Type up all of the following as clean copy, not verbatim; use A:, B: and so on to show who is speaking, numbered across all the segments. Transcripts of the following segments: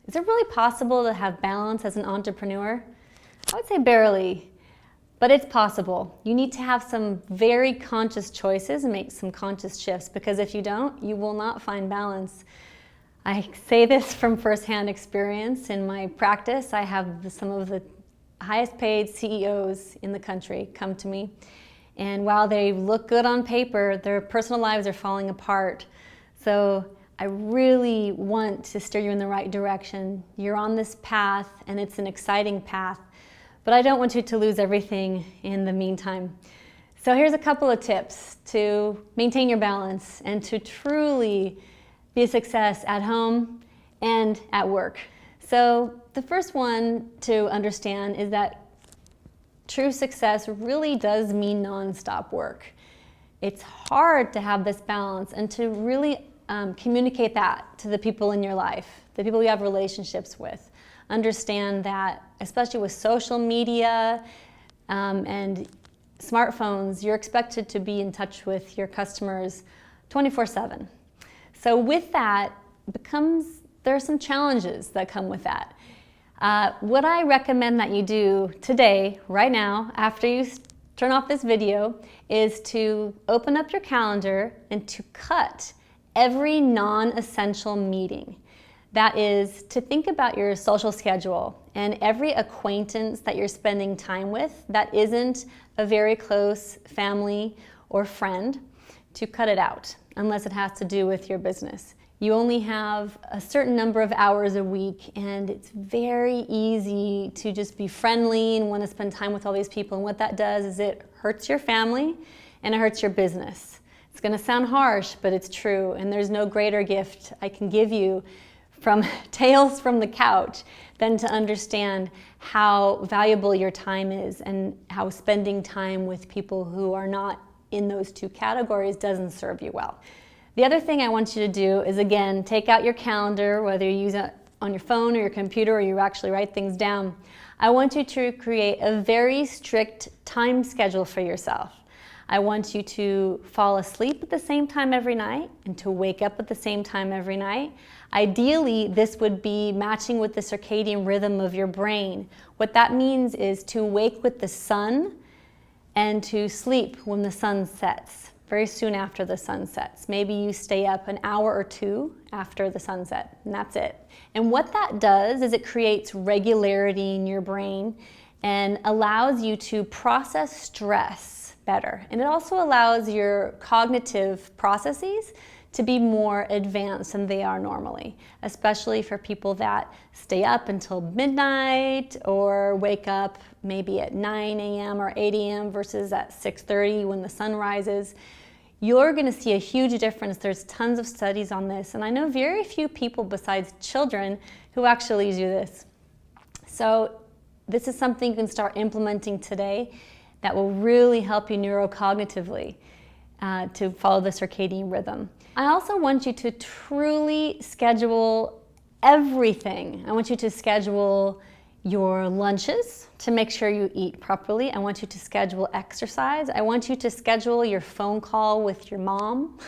A: Is it really possible to have balance as an entrepreneur? I would say barely, but it's possible. You need to have some very conscious choices and make some conscious shifts, because if you don't, you will not find balance. I say this from firsthand experience. In my practice, I have some of the highest paid CEOs in the country come to me, and while they look good on paper, their personal lives are falling apart. So I really want to steer you in the right direction. You're on this path, and it's an exciting path, but I don't want you to lose everything in the meantime. So here's a couple of tips to maintain your balance and to truly be a success at home and at work. So the first one to understand is that true success really does mean nonstop work. It's hard to have this balance and to really communicate that to the people in your life, the people you have relationships with. Understand that, especially with social media and smartphones, you're expected to be in touch with your customers 24/7. So with that, there are some challenges that come with that. What I recommend that you do today, right now, after you turn off this video, is to open up your calendar and to cut every non-essential meeting. That is, to think about your social schedule and every acquaintance that you're spending time with that isn't a very close family or friend, to cut it out, unless it has to do with your business. You only have a certain number of hours a week, and it's very easy to just be friendly and want to spend time with all these people. And what that does is it hurts your family and it hurts your business. It's going to sound harsh, but it's true. And there's no greater gift I can give you from Tales from the Couch than to understand how valuable your time is, and how spending time with people who are not in those two categories doesn't serve you well. The other thing I want you to do is, again, take out your calendar, whether you use it on your phone or your computer or you actually write things down. I want you to create a very strict time schedule for yourself. I want you to fall asleep at the same time every night and to wake up at the same time every night. Ideally, this would be matching with the circadian rhythm of your brain. What that means is to wake with the sun and to sleep when the sun sets, very soon after the sun sets. Maybe you stay up an hour or two after the sunset, and that's it. And what that does is it creates regularity in your brain and allows you to process stress better. And it also allows your cognitive processes to be more advanced than they are normally, especially for people that stay up until midnight or wake up maybe at 9 a.m. or 8 a.m. versus at 6:30 when the sun rises. You're going to see a huge difference. There's tons of studies on this, and I know very few people besides children who actually do this. So this is something you can start implementing today that will really help you neurocognitively to follow the circadian rhythm. I also want you to truly schedule everything. I want you to schedule your lunches to make sure you eat properly. I want you to schedule exercise. I want you to schedule your phone call with your mom.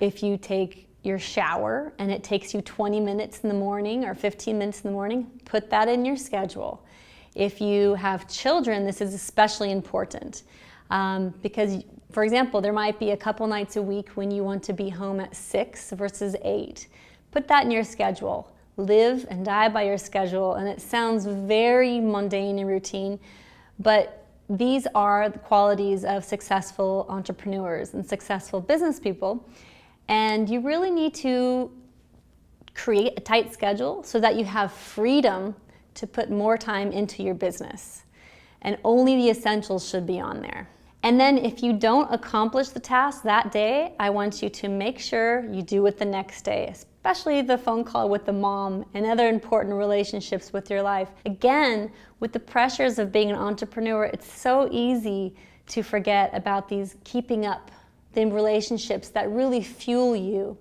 A: If you take your shower and it takes you 20 minutes in the morning or 15 minutes in the morning, put that in your schedule. If you have children, this is especially important because, for example, there might be a couple nights a week when you want to be home at 6 versus 8. Put that in your schedule. Live and die by your schedule, and it sounds very mundane and routine, but these are the qualities of successful entrepreneurs and successful business people, and you really need to create a tight schedule so that you have freedom to put more time into your business, and only the essentials should be on there. And then if you don't accomplish the task that day, I want you to make sure you do it the next day, especially the phone call with the mom and other important relationships with your life. Again, with the pressures of being an entrepreneur, it's so easy to forget about these keeping up, the relationships that really fuel you.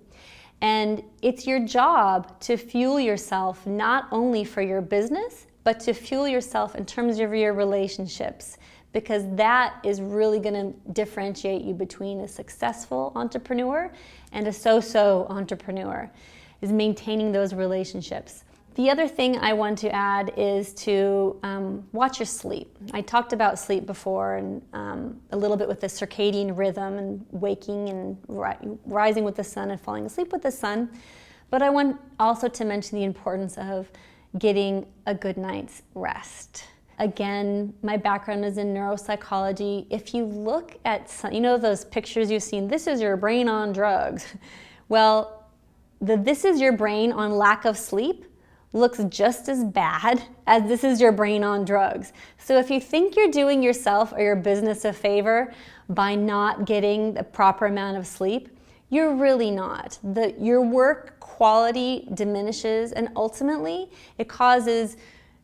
A: And it's your job to fuel yourself not only for your business, but to fuel yourself in terms of your relationships, because that is really going to differentiate you between a successful entrepreneur and a so-so entrepreneur, is maintaining those relationships. The other thing I want to add is to watch your sleep. I talked about sleep before, and a little bit with the circadian rhythm and waking and rising with the sun and falling asleep with the sun. But I want also to mention the importance of getting a good night's rest. Again, my background is in neuropsychology. If you look at those pictures you've seen, this is your brain on drugs. Well, this is your brain on lack of sleep looks just as bad as this is your brain on drugs. So if you think you're doing yourself or your business a favor by not getting the proper amount of sleep, you're really not. Your work quality diminishes, and ultimately it causes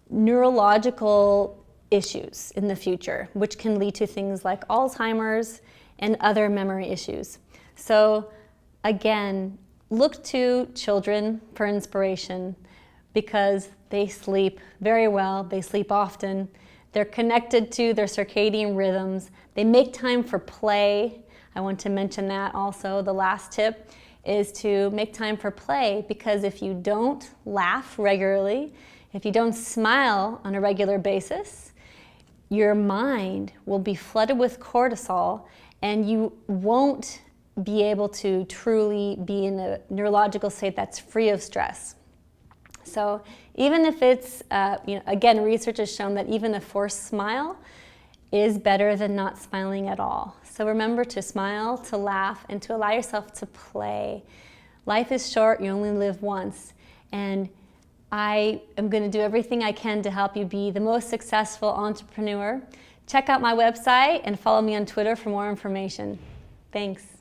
A: neurological issues in the future, which can lead to things like Alzheimer's and other memory issues. So again, look to children for inspiration, because they sleep very well, they sleep often, they're connected to their circadian rhythms, they make time for play. I want to mention that also. The last tip is to make time for play, because if you don't laugh regularly, if you don't smile on a regular basis, your mind will be flooded with cortisol and you won't be able to truly be in a neurological state that's free of stress. So even if it's, again, research has shown that even a forced smile is better than not smiling at all. So remember to smile, to laugh, and to allow yourself to play. Life is short, you only live once. And I am going to do everything I can to help you be the most successful entrepreneur. Check out my website and follow me on Twitter for more information. Thanks.